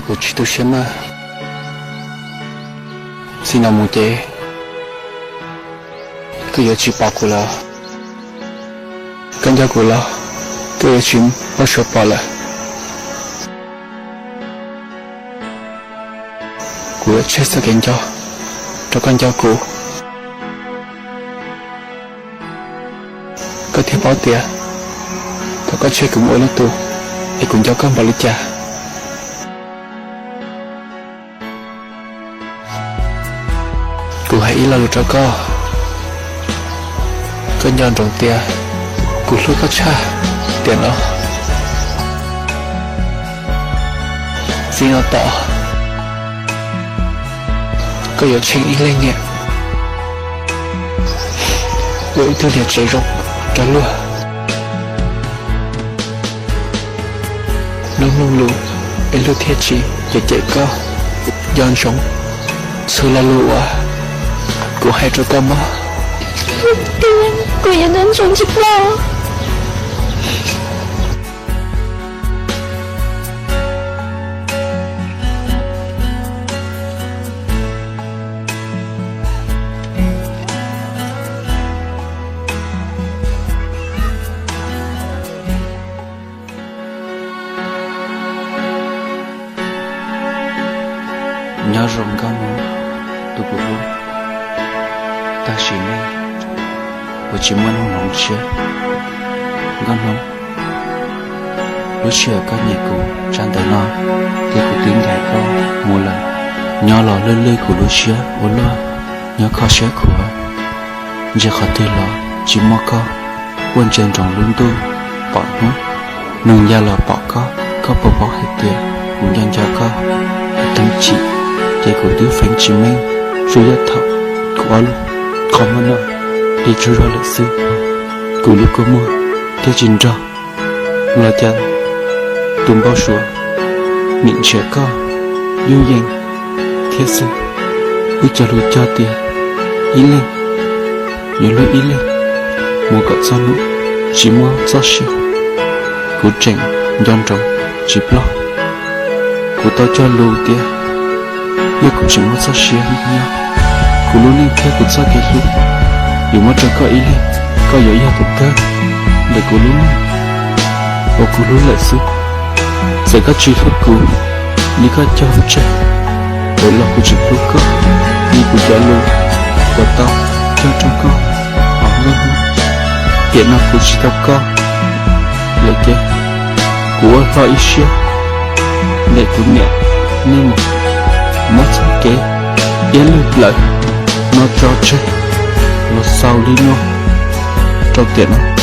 của chị tôi xem mà xin nào muốn thế cứ giờ chị bảo của là con gia của là cứ giờ chị bắt sợ bỏ lại của chết sẽ kiện cho con gia của có thể bỏ tiền và có chơi cùng ôi lúc tu thì cùng cho con vào lịch cha cô hãy ý là lúc cho con nhon trong tia cô lúc có cha tiền đó xin nó tỏ có yếu trình ý lên nhẹ với tư liệt chạy rộng trả lùa nông lù em lưu thiết chỉ để chạy co giòn sống sự là lùa của hai trò con mà tiền của nhà nên sống chích lo nhớ rộng con tôi cũng luôn ta chỉ này và chỉ muốn không nóng chết con không lúc chiều có nhị cụ trang tay lo thì cụ tiếng đại con một lần nhớ lò lơi lơi của lúc chiều ô lo nhớ khó chết của giờ khó tư lo chỉ mua con quên trên tròn lưng tôi bỏ nó nương gia lò bỏ có bỏ hết tiền cũng dành cho con tâm chị để của đứa phanh chỉ mình rồi ra thọ quá luôn không mà nói để cho ra lịch sử của lúc có mưa theo trình ra là chân tùm bao số miệng trẻ con yêu dành thiết sự cứ cho luôn cho tiền ý lên nhớ luôn ý lên mua cậu sao nữa chỉ mua sao xíu của trình dọn trọng chỉ lo của tao cho lưu tiền giờ cũng chỉ muốn sao xia nhau, cũng luôn đi theo cũng sao kia luôn, dù mất cho có ý lên, có dễ dàng cũng thế, để cũng luôn, và cũng luôn lại sức, sẽ có chuyện khác cũng, đi có cho chơi, rồi là cũng chỉ lúc có, đi cũng trả luôn, và tao cho trong con, họ ngân hơn, hiện nào cũng chỉ tao con, lại kia, của lo ý xia, để cũng nhẹ, nên mà mất kế yên lực lại nó cho chơi nó sao đi nó cho tiền nó